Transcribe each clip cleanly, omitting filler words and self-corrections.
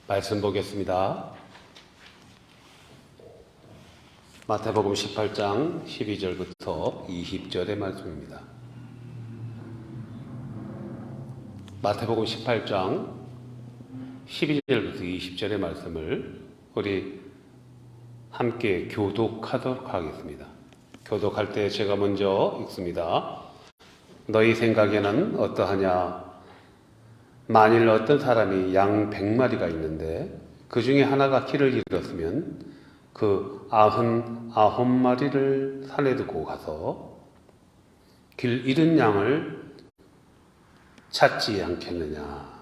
말씀 보겠습니다. 마태복음 18장 12절부터 20절의 말씀입니다. 마태복음 18장 12절부터 20절의 말씀을 우리 함께 교독하도록 하겠습니다. 교독할 때 제가 먼저 읽습니다. 너희 생각에는 어떠하냐? 만일 어떤 사람이 양 100마리가 있는데 그 중에 하나가 길을 잃었으면 그 99마리를 산에 두고 가서 길 잃은 양을 찾지 않겠느냐.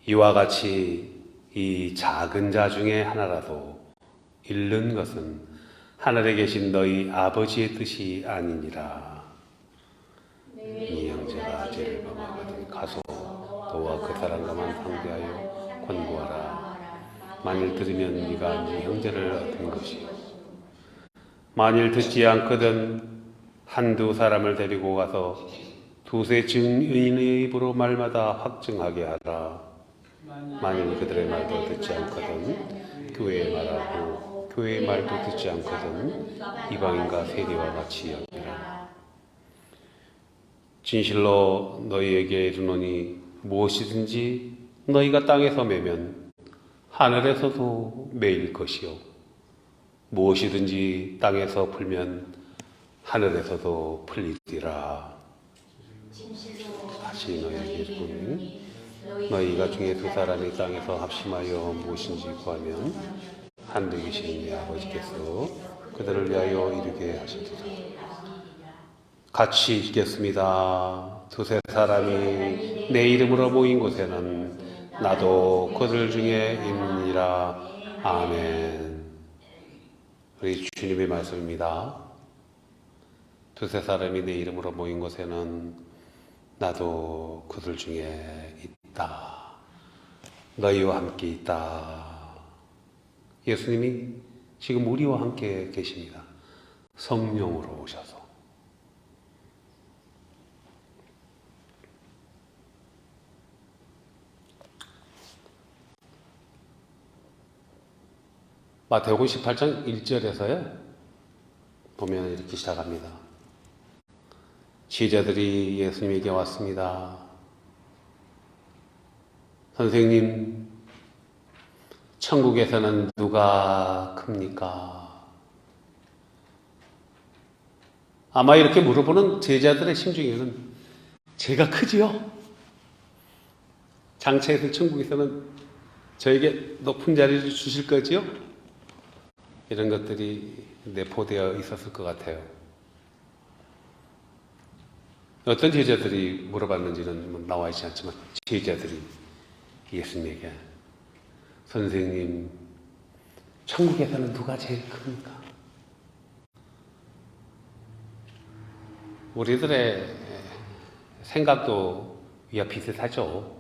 이와 같이 이 작은 자 중에 하나라도 잃는 것은 하늘에 계신 너희 아버지의 뜻이 아니니라. 네 형제가 죄를 범하거든 가서 너와 그 사람과만 상대하여 권고하라. 만일 들으면 네가 네 형제를 얻은 것이요, 만일 듣지 않거든 한두 사람을 데리고 가서 두세 증인의 입으로 말마다 확증하게 하라. 만일 그들의 말도 듣지 않거든 교회의 말하고 교회의 말도 듣지 않거든 이방인과 세리와 같이 여기라. 진실로 너희에게 이르노니 무엇이든지 너희가 땅에서 매면 하늘에서도 매일 것이요, 무엇이든지 땅에서 풀면 하늘에서도 풀리리라. 다시 너희에게 이르노니 너희가 중에 두 사람이 땅에서 합심하여 무엇인지 구하면 하늘에 계신 네 아버지께서 그들을 위하여 이루게 하시리라. 같이 읽겠습니다. 두세 사람이 내 이름으로 모인 곳에는 나도 그들 중에 있느니라. 아멘. 우리 주님의 말씀입니다. 두세 사람이 내 이름으로 모인 곳에는 나도 그들 중에 있다. 너희와 함께 있다. 예수님이 지금 우리와 함께 계십니다. 성령으로 오셔서. 마태복음 18장 1절에서요 보면 이렇게 시작합니다. 제자들이 예수님에게 왔습니다. 선생님, 천국에서는 누가 큽니까? 아마 이렇게 물어보는 제자들의 심중에는 제가 크지요? 장차에서 천국에서는 저에게 높은 자리를 주실 거지요? 이런 것들이 내포되어 있었을 것 같아요. 어떤 제자들이 물어봤는지는 나와 있지 않지만 제자들이 예수님에게 선생님, 천국에서는 누가 제일 큽니까? 우리들의 생각도 이와 비슷하죠.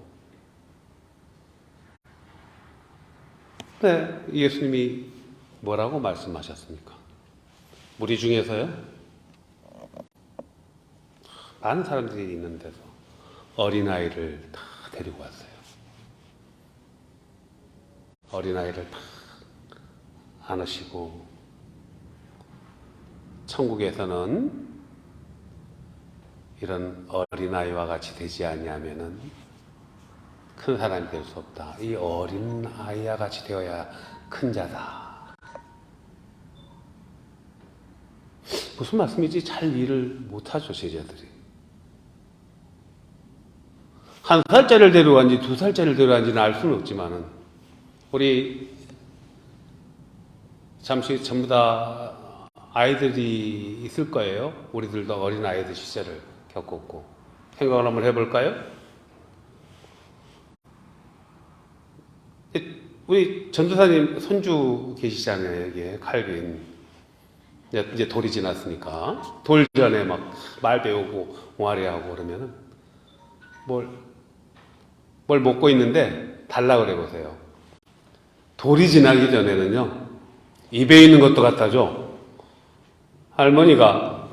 네, 예수님이 뭐라고 말씀하셨습니까? 우리 중에서요, 많은 사람들이 있는데도 어린아이를 다 데리고 왔어요. 어린아이를 다 안으시고, 천국에서는 이런 어린아이와 같이 되지 아니하면은 큰 사람이 될 수 없다. 이 어린아이와 같이 되어야 큰 자다. 무슨 말씀인지 잘 이해를 못하죠, 제자들이. 1살짜리를 데려왔는지 2살짜리를 데려왔는지는 알 수는 없지만은 우리 잠시 전부 다 아이들이 있을 거예요. 우리들도 어린 아이들 시절을 겪었고. 생각을 한번 해볼까요? 우리 전도사님 손주 계시잖아요. 여기에 칼빈. 이제 돌이 지났으니까 돌 전에 막 말 배우고 옹알이하고 그러면은 뭘 먹고 있는데 달라 그래 보세요. 돌이 지나기 전에는요 입에 있는 것도 갖다 줘. 할머니가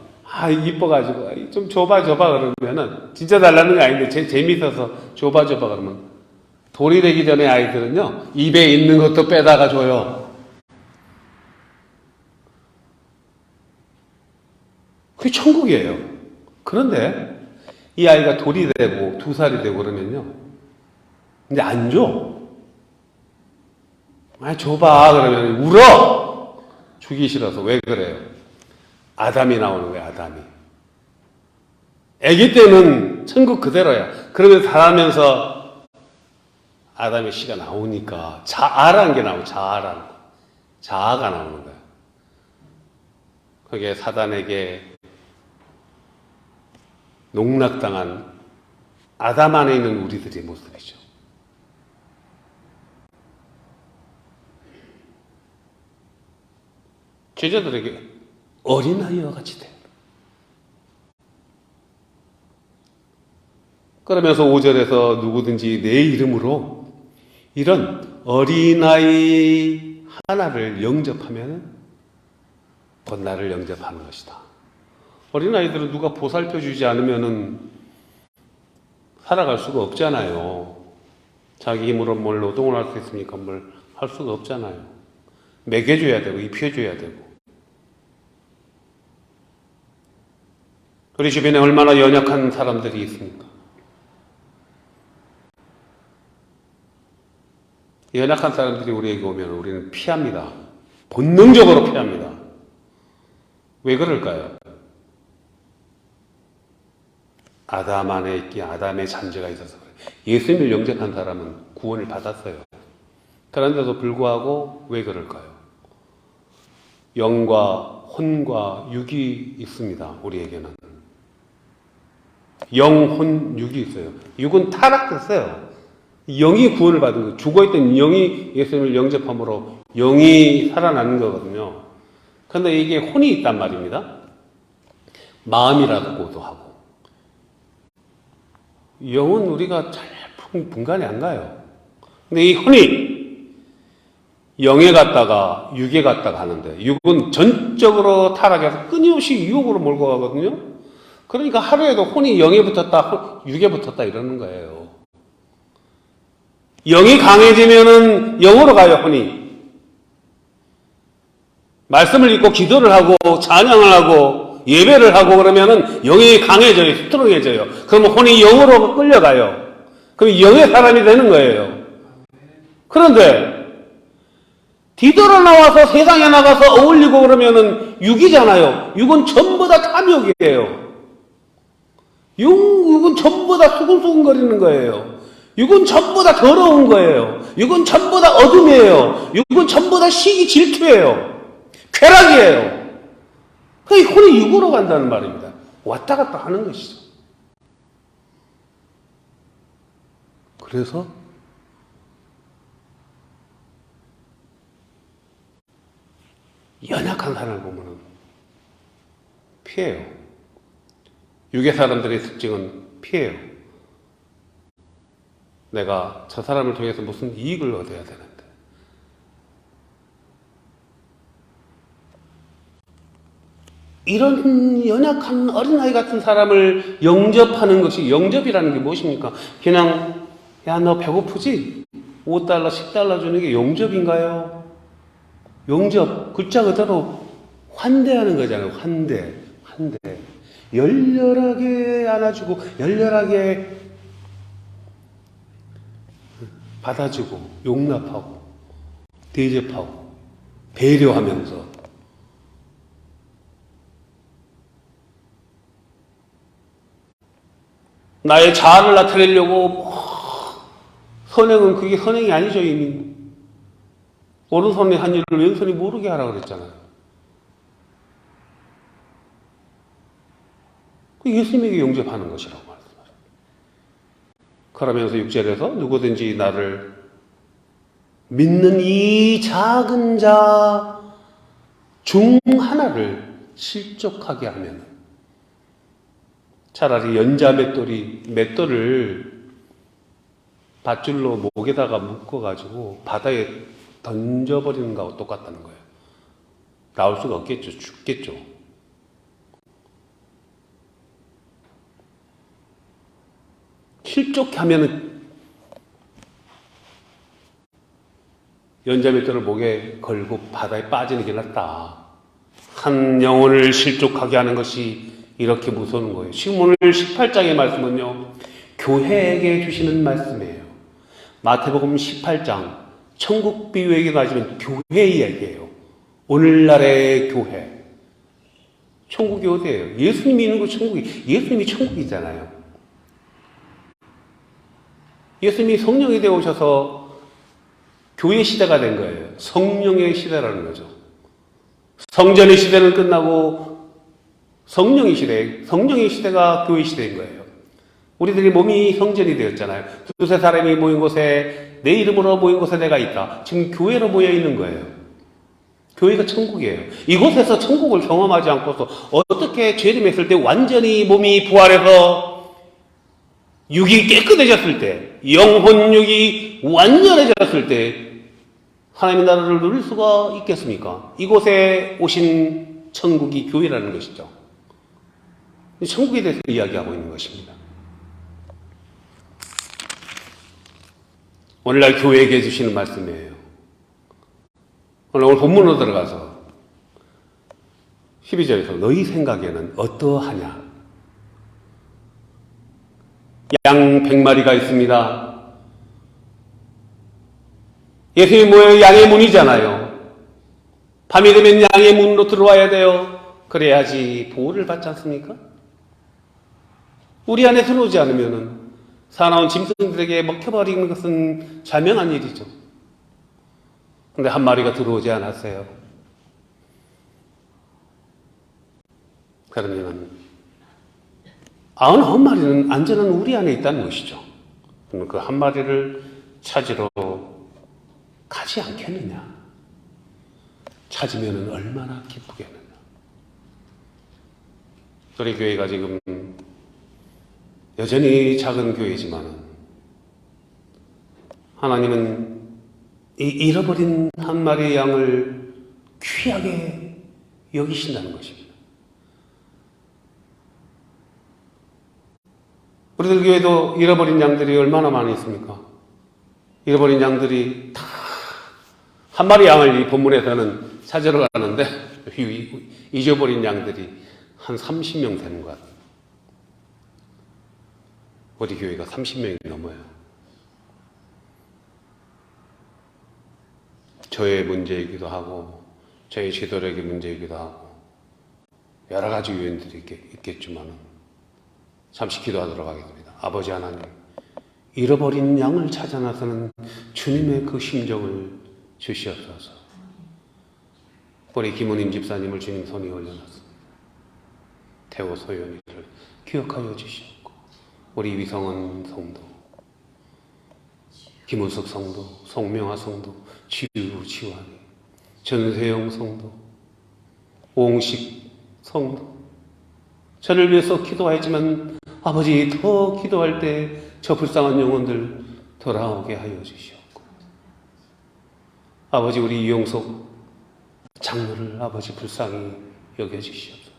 이뻐가지고 좀 줘봐 그러면은 진짜 달라는 게 아닌데 재밌어서 줘봐 그러면 돌이 되기 전에 아이들은요 입에 있는 것도 빼다가 줘요. 그게 천국이에요. 그런데 이 아이가 돌이 되고 2살이 되고 그러면요 근데 안 줘. 줘봐 그러면 울어. 주기 싫어서. 왜 그래요? 아담이 나오는 거야. 아담이. 아기 때는 천국 그대로야. 그러면 자라면서 아담의 씨가 나오니까 자아라는 게 나오고 자아가 나오는 거야. 그게 사단에게 농락당한 아담 안에 있는 우리들의 모습이죠. 제자들에게 어린아이와 같이 돼. 그러면서 5절에서 누구든지 내 이름으로 이런 어린아이 하나를 영접하면 곧 나를 영접하는 것이다. 어린아이들은 누가 보살펴주지 않으면 살아갈 수가 없잖아요. 자기 힘으로 뭘 노동을 할 수 있습니까? 뭘 할 수가 없잖아요. 먹여줘야 되고 입혀줘야 되고. 우리 주변에 얼마나 연약한 사람들이 있습니까? 연약한 사람들이 우리에게 오면 우리는 피합니다. 본능적으로 피합니다. 왜 그럴까요? 아담 안에 있기에 아담의 잔재가 있어서 그래요. 예수님을 영접한 사람은 구원을 받았어요. 그런데도 불구하고 왜 그럴까요? 영과 혼과 육이 있습니다. 우리에게는. 영, 혼, 육이 있어요. 육은 타락됐어요. 영이 구원을 받은 거예요. 죽어있던 영이 예수님을 영접함으로 영이 살아나는 거거든요. 그런데 이게 혼이 있단 말입니다. 마음이라고도 하고. 영은 우리가 잘 분간이 안 가요. 근데 이 혼이 영에 갔다가 육에 갔다가 하는데 육은 전적으로 타락해서 끊임없이 유혹으로 몰고 가거든요. 그러니까 하루에도 혼이 영에 붙었다, 육에 붙었다 이러는 거예요. 영이 강해지면은 영으로 가요, 혼이. 말씀을 읽고 기도를 하고 찬양을 하고 예배를 하고 그러면은 영이 강해져요, 스트롱해져요. 그러면 혼이 영으로 끌려가요. 그럼 영의 사람이 되는 거예요. 그런데 뒤돌아 나와서 세상에 나가서 어울리고 그러면은 육이잖아요. 육은 전부 다 탐욕이에요. 육은 전부 다 수근수근거리는 거예요. 육은 전부 다 더러운 거예요. 육은 전부 다 어둠이에요. 육은 전부 다 시기 질투예요. 쾌락이에요. 그 혼이 육으로 간다는 말입니다. 왔다 갔다 하는 것이죠. 그래서 연약한 사람을 보면 피해요. 육의 사람들의 특징은 피해요. 내가 저 사람을 통해서 무슨 이익을 얻어야 되는데. 이런 연약한 어린아이 같은 사람을 영접하는 것이, 영접이라는 게 무엇입니까? 그냥 야, 너 배고프지? $5, $10 주는 게 영접인가요? 영접, 글자 그대로 환대하는 거잖아요. 환대. 열렬하게 안아주고 열렬하게 받아주고 용납하고 대접하고 배려하면서 나의 자아를 나타내려고 선행은 그게 선행이 아니죠. 이미 오른손이 한 일을 왼손이 모르게 하라고 그랬잖아요. 예수님에게 영접하는 것이라고 말씀하셨어요. 그러면서 6절에서 누구든지 나를 믿는 이 작은 자 중 하나를 실족하게 하면 차라리 연자 맷돌을 밧줄로 목에다가 묶어가지고 바다에 던져버리는 거하고 똑같다는 거예요. 나올 수가 없겠죠. 죽겠죠. 실족해 하면은 연자맷돌을 목에 걸고 바다에 빠지는 게 낫다. 한 영혼을 실족하게 하는 것이 이렇게 무서운 거예요. 지금 오늘 18장의 말씀은요, 교회에게 주시는 말씀이에요. 마태복음 18장, 천국 비유에게 가지면 교회 이야기예요. 오늘날의 교회. 천국이 어디예요? 예수님이 있는 거 천국이, 예수님이 천국이잖아요. 예수님이 성령이 되어 오셔서 교회 시대가 된 거예요. 성령의 시대라는 거죠. 성전의 시대는 끝나고 성령의 시대가 교회 시대인 거예요. 우리들이 몸이 성전이 되었잖아요. 두세 사람이 모인 곳에, 내 이름으로 모인 곳에 내가 있다. 지금 교회로 모여 있는 거예요. 교회가 천국이에요. 이곳에서 천국을 경험하지 않고서 어떻게 죄림했을 때 완전히 몸이 부활해서 육이 깨끗해졌을 때, 영혼육이 완전해졌을 때 하나님의 나라를 누릴 수가 있겠습니까? 이곳에 오신 천국이 교회라는 것이죠. 천국에 대해서 이야기하고 있는 것입니다. 오늘날 교회에게 주시는 말씀이에요. 오늘 본문으로 들어가서 12절에서 너희 생각에는 어떠하냐? 양 100마리가 있습니다. 예수님이 뭐예요? 양의 문이잖아요. 밤이 되면 양의 문으로 들어와야 돼요. 그래야지 보호를 받지 않습니까? 우리 안에 들어오지 않으면 사나운 짐승들에게 먹혀버리는 것은 자명한 일이죠. 근데 한 마리가 들어오지 않았어요. 그러면 99마리는 안전한 우리 안에 있다는 것이죠. 그럼 그 한 마리를 찾으러 가지 않겠느냐? 찾으면 얼마나 기쁘겠느냐? 우리 교회가 지금 여전히 작은 교회지만 하나님은 이 잃어버린 한 마리의 양을 귀하게 여기신다는 것입니다. 우리들 교회도 잃어버린 양들이 얼마나 많이 있습니까? 잃어버린 양들이 다 한 마리 양을 이 본문에서는 찾으러 가는데 잊어버린 양들이 한 30명 되는 것 같아요. 우리 교회가 30명이 넘어요. 저의 문제이기도 하고 저의 지도력의 문제이기도 하고 여러 가지 요인들이 있겠지만 잠시 기도하도록 하겠습니다. 아버지 하나님, 잃어버린 양을 찾아 나서는 주님의 그 심정을 주시옵소서. 우리 김은임 집사님을 주님 손에 올려놨습니다. 태호 소연이를 기억하여 주시옵고, 우리 위성원 성도, 김은숙 성도, 송명아 성도, 지환이, 전세영 성도, 오홍식 성도, 저를 위해서 기도하지만 아버지 더 기도할 때 저 불쌍한 영혼들 돌아오게 하여 주시옵고, 아버지 우리 이용석 장로를 아버지 불쌍히 여겨주시옵소서.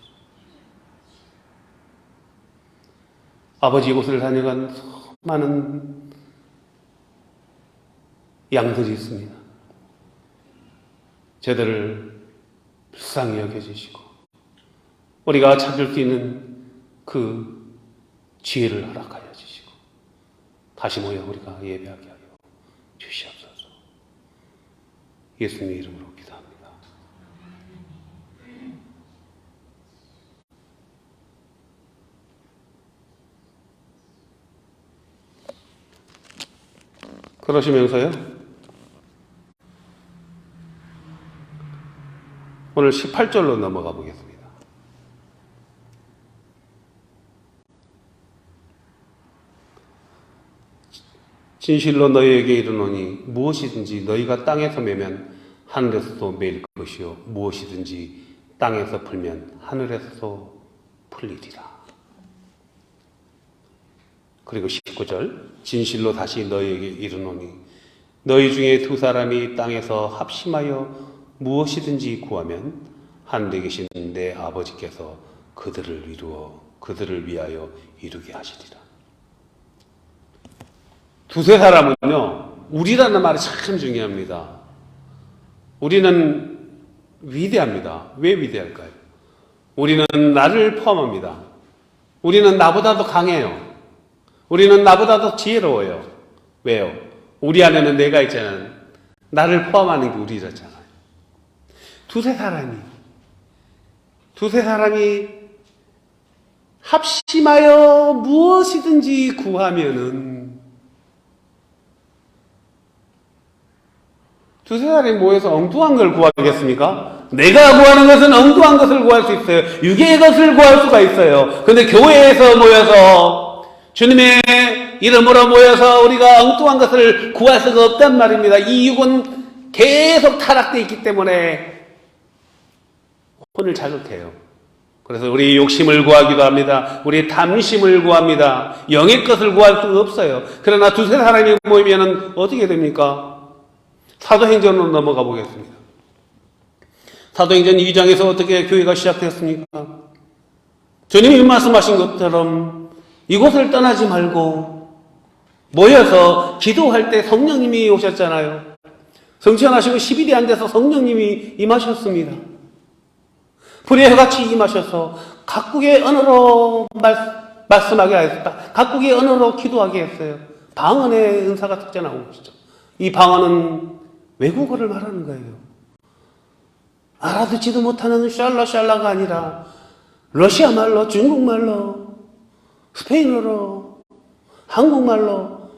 아버지 이곳을 다녀간 많은 양들이 있습니다. 저들을 불쌍히 여겨주시고 우리가 찾을 수 있는 그 지혜를 허락하여 주시고 다시 모여 우리가 예배하게 하여 주시옵소서. 예수님의 이름으로 기도합니다. 그러시면서요, 오늘 18절로 넘어가 보겠습니다. 진실로 너희에게 이르노니 무엇이든지 너희가 땅에서 매면 하늘에서도 매일 것이요 무엇이든지 땅에서 풀면 하늘에서도 풀리리라. 그리고 19절, 진실로 다시 너희에게 이르노니 너희 중에 두 사람이 땅에서 합심하여 무엇이든지 구하면 하늘에 계신 내 아버지께서 그들을 위하여 이루게 하시리라. 두세 사람은요, 우리라는 말이 참 중요합니다. 우리는 위대합니다. 왜 위대할까요? 우리는 나를 포함합니다. 우리는 나보다도 강해요. 우리는 나보다도 지혜로워요. 왜요? 우리 안에는 내가 있잖아요. 나를 포함하는 게 우리잖아요. 두세 사람이 합심하여 무엇이든지 구하면은 두세 사람이 모여서 엉뚱한 걸 구하겠습니까? 내가 구하는 것은 엉뚱한 것을 구할 수 있어요. 유괴의 것을 구할 수가 있어요. 그런데 교회에서 모여서 주님의 이름으로 모여서 우리가 엉뚱한 것을 구할 수가 없단 말입니다. 이 육은 계속 타락되어 있기 때문에 혼을 자극해요. 그래서 우리 욕심을 구하기도 합니다. 우리 탐심을 구합니다. 영의 것을 구할 수가 없어요. 그러나 두세 사람이 모이면 어떻게 됩니까? 사도행전으로 넘어가 보겠습니다. 사도행전 2장에서 어떻게 교회가 시작됐습니까? 주님이 말씀하신 것처럼 이곳을 떠나지 말고 모여서 기도할 때 성령님이 오셨잖아요. 성취하시고 10일이 안 돼서 성령님이 임하셨습니다. 불의 해같이 임하셔서 각국의 언어로 말씀하게 하였다. 각국의 언어로 기도하게 했어요. 방언의 은사가 특전하고 있죠. 이 방언은 외국어를 말하는 거예요. 알아듣지도 못하는 샬라샬라가 아니라 러시아 말로, 중국말로, 스페인어로, 한국말로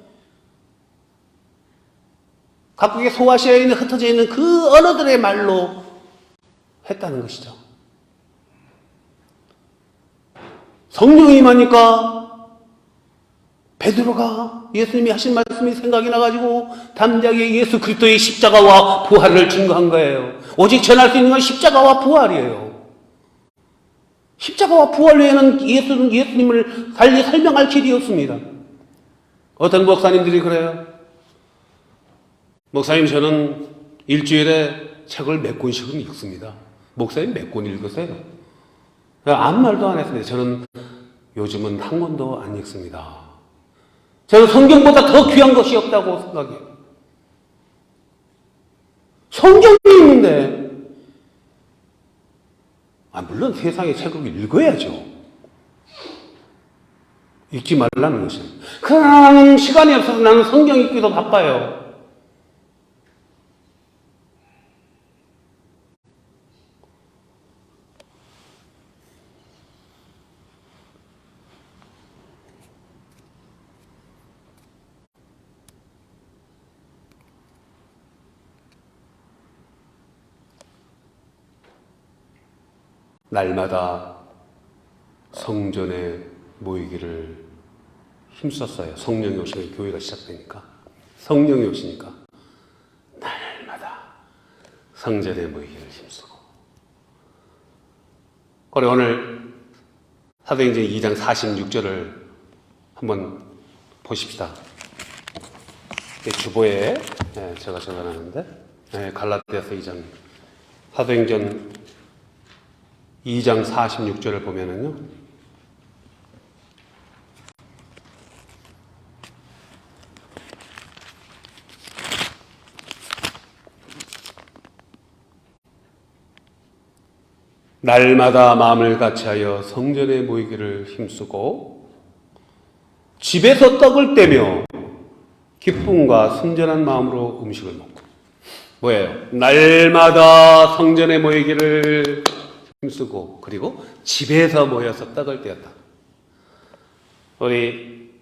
각국의 소아시아에 있는 흩어져 있는 그 언어들의 말로 했다는 것이죠. 성령이 임하니까 베드로가 예수님이 하신 말씀이 생각이 나가지고 담대하게 예수 그리스도의 십자가와 부활을 증거한 거예요. 오직 전할 수 있는 건 십자가와 부활이에요. 십자가와 부활 외에는 예수님을 달리 설명할 길이 없습니다. 어떤 목사님들이 그래요. 목사님, 저는 일주일에 책을 몇 권씩은 읽습니다. 목사님 몇 권 읽으세요? 아무 말도 안 했습니다. 저는 요즘은 한 권도 안 읽습니다. 저는 성경보다 더 귀한 것이 없다고 생각해요. 성경이 있는데, 물론 세상의 책을 읽어야죠. 읽지 말라는 것은. 그러나 나는 시간이 없어서 나는 성경 읽기도 바빠요. 날마다 성전에 모이기를 힘썼어요. 성령이 오시면 교회가 시작되니까. 성령이 오시니까 날마다 성전에 모이기를 힘쓰고. 그리고 오늘 사도행전 2장 46절을 한번 보십시다. 주보에 제가 적어놨는데 갈라디아서 2장 사도행전 2장 46절을 보면은요. 날마다 마음을 같이하여 성전에 모이기를 힘쓰고 집에서 떡을 떼며 기쁨과 순전한 마음으로 음식을 먹고. 뭐예요? 날마다 성전에 모이기를 힘쓰고, 그리고 집에서 모여서 떡을 떼었다. 우리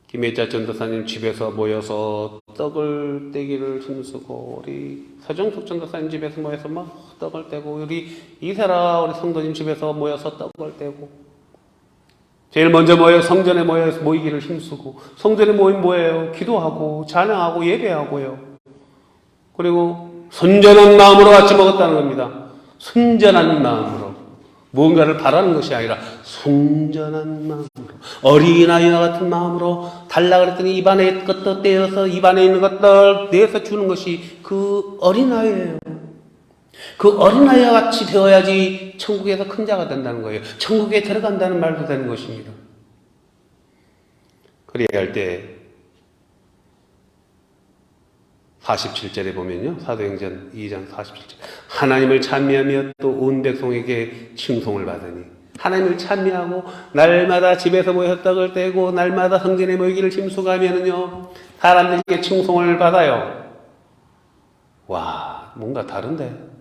김혜자 전도사님 집에서 모여서 떡을 떼기를 힘쓰고, 우리 서정숙 전도사님 집에서 모여서 막 떡을 떼고, 우리 이세라 우리 성도님 집에서 모여서 떡을 떼고, 제일 먼저 성전에 모여서 모이기를 힘쓰고. 성전에 모이면 뭐예요? 기도하고 찬양하고 예배하고요. 그리고 순전한 마음으로 같이 먹었다는 겁니다. 순전한 마음으로. 무언가를 바라는 것이 아니라 순전한 마음으로. 어린아이와 같은 마음으로 달라 그랬더니 입안에 것도 떼어서 입안에 있는 것들 내서 주는 것이 그 어린아이예요. 그 어린아이와 같이 되어야지 천국에서 큰 자가 된다는 거예요. 천국에 들어간다는 말도 되는 것입니다. 그래야 할 때 47절에 보면요. 사도행전 2장 47절. 하나님을 찬미하며 또 온 백성에게 칭송을 받으니 하나님을 찬미하고 날마다 집에서 모여서 떡을 떼고 날마다 성전에 모이기를 심수가면은요. 사람들에게 칭송을 받아요. 와, 뭔가 다른데.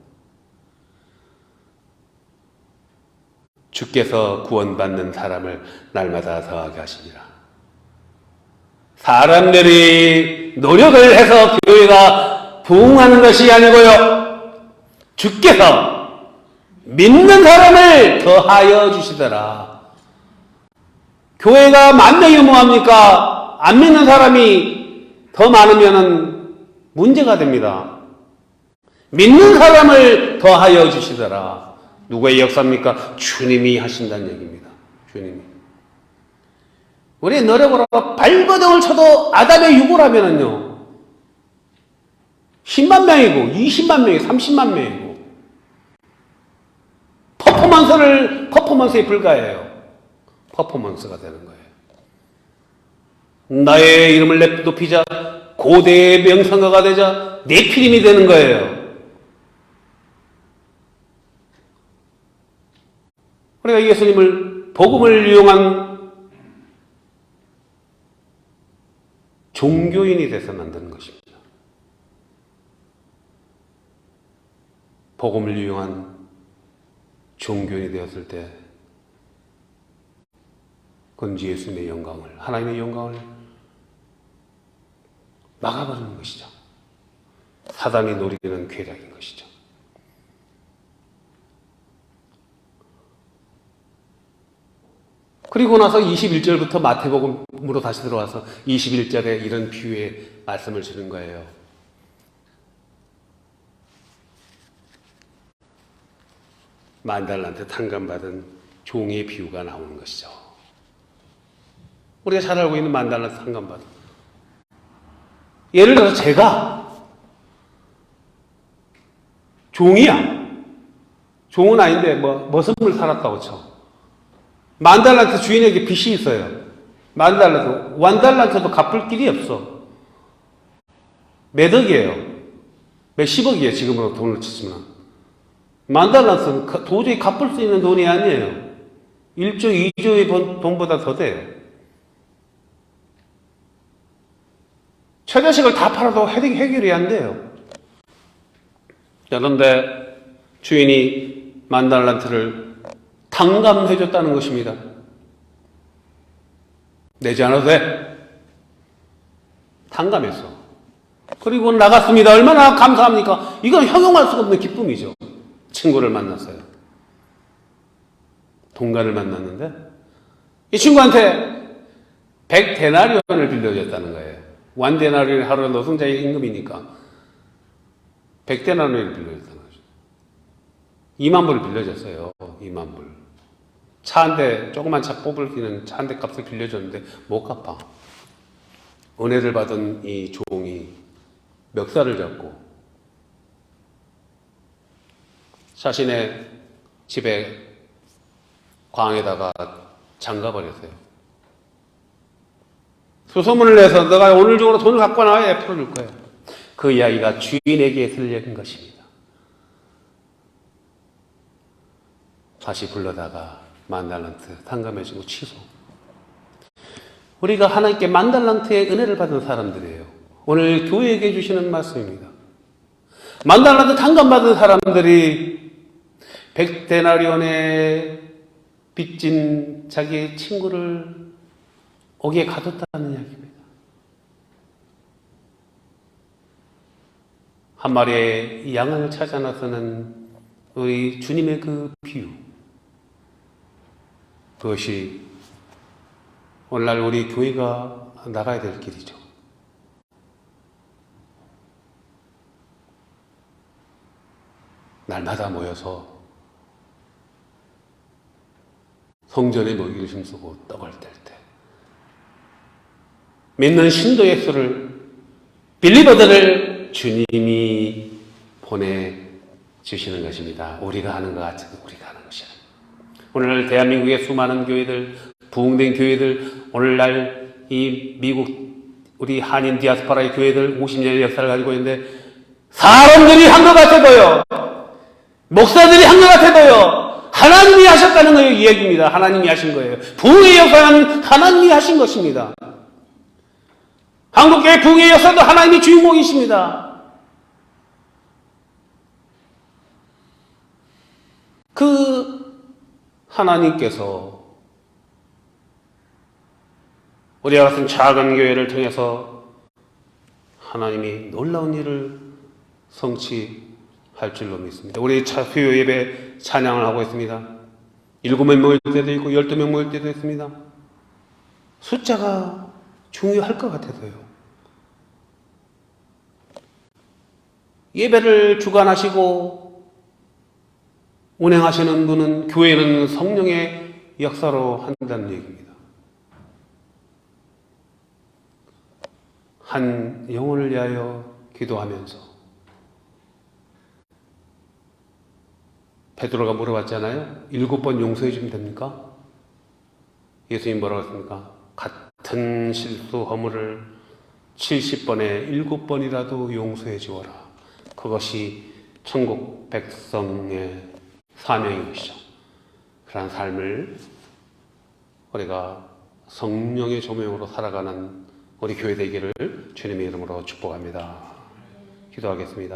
주께서 구원받는 사람을 날마다 더하게 하시니라. 사람들이 노력을 해서 교회가 부흥하는 것이 아니고요. 주께서 믿는 사람을 더하여 주시더라. 교회가 10,000명이 뭐합니까? 안 믿는 사람이 더 많으면 문제가 됩니다. 믿는 사람을 더하여 주시더라. 누구의 역사입니까? 주님이 하신다는 얘기입니다. 주님이. 우리의 노력으로 발버둥을 쳐도 아담의 유고라면은요, 10만 명이고, 20만 명이고, 30만 명이고, 퍼포먼스에 불과해요. 퍼포먼스가 되는 거예요. 나의 이름을 높이자, 고대의 명성가가 되자, 네피림이 되는 거예요. 우리가 예수님을 복음을 이용한 종교인이 돼서 만드는 것입니다. 복음을 이용한 종교인이 되었을 때 그건 예수님의 영광을, 하나님의 영광을 막아버리는 것이죠. 사단이 노리는 쾌락인 것이죠. 그리고 나서 21절부터 마태복음으로 다시 들어와서 21절에 이런 비유의 말씀을 주는 거예요. 만달란트 탕감받은 종의 비유가 나오는 것이죠. 우리가 잘 알고 있는 만달란트 탕감받은. 예를 들어서 제가 종이야. 종은 아닌데 머슴을 살았다고 쳐. 만달란트 주인에게 빚이 있어요. 만달란트, 완달란트도 갚을 길이 없어. 몇억이에요. 몇십억이에요. 지금으로 돈을 치지만. 만달란트는 도저히 갚을 수 있는 돈이 아니에요. 1조, 2조의 돈보다 더 돼요. 처자식을 다 팔아도 해결이 안 돼요. 그런데 주인이 만달란트를 탕감해줬다는 것입니다. 내지 않아도 돼. 탕감했어. 그리고 나갔습니다. 얼마나 감사합니까? 이건 형용할 수가 없는 기쁨이죠. 친구를 만났어요. 동가를 만났는데 이 친구한테 100데나리온을 빌려줬다는 거예요. 1데나리온이 하루 노동자의 임금이니까 100데나리온을 빌려줬다는 거죠. 2만 불을 빌려줬어요. 2만 불. 차 한 대, 조그만 차 뽑을 수 있는 차 한 대 값을 빌려줬는데 못 갚아. 은혜를 받은 이 종이 멱살을 잡고 자신의 집에 광에다가 잠가버렸어요. 수소문을 내서 너가 오늘 중으로 돈을 갖고 나와야 풀어줄 거야. 그 이야기가 주인에게 들려진 것입니다. 다시 불러다가 만달란트 탕감해주고 취소. 우리가 하나님께 만달란트의 은혜를 받은 사람들이에요. 오늘 교회에게 주시는 말씀입니다. 만달란트 탕감받은 사람들이 100데나리온에 빚진 자기의 친구를 옥에 가뒀다는 이야기입니다. 한 마리의 양을 찾아 나서는 우리 주님의 그 비유, 그것이 오늘날 우리 교회가 나가야 될 길이죠. 날마다 모여서 성전에 모이기를 힘쓰고 떡을 뗄 때 믿는 신도의 수를 빌리버들을 주님이 보내주시는 것입니다. 우리가 하는 것 같이 우리가 하는 것이 아닙니다. 오늘날 대한민국의 수많은 교회들, 부흥된 교회들, 오늘날 이 미국 우리 한인 디아스포라의 교회들 50년의 역사를 가지고 있는데 사람들이 한 것 같아도요, 목사들이 한 것 같아도요, 하나님이 하셨다는 거예요. 이야기입니다. 하나님이 하신 거예요. 부흥의 역사는 하나님이 하신 것입니다. 한국교회 부흥의 역사도 하나님이 주인공이십니다. 그 하나님께서 우리와 같은 작은 교회를 통해서 하나님이 놀라운 일을 성취할 줄로 믿습니다. 우리 수요 예배 찬양을 하고 있습니다. 7명 모일 때도 있고 12명 모일 때도 있습니다. 숫자가 중요할 것 같아서요. 예배를 주관하시고 운행하시는 분은, 교회는 성령의 역사로 한다는 얘기입니다. 한 영혼을 위하여 기도하면서 베드로가 물어봤잖아요. 7번 용서해 주면 됩니까? 예수님 뭐라고 했습니까? 같은 실수 허물을 70번에 7번이라도 용서해 주어라. 그것이 천국 백성의 사명인 것이죠. 그러한 삶을 우리가 성령의 조명으로 살아가는 우리 교회 되기를 주님의 이름으로 축복합니다. 기도하겠습니다.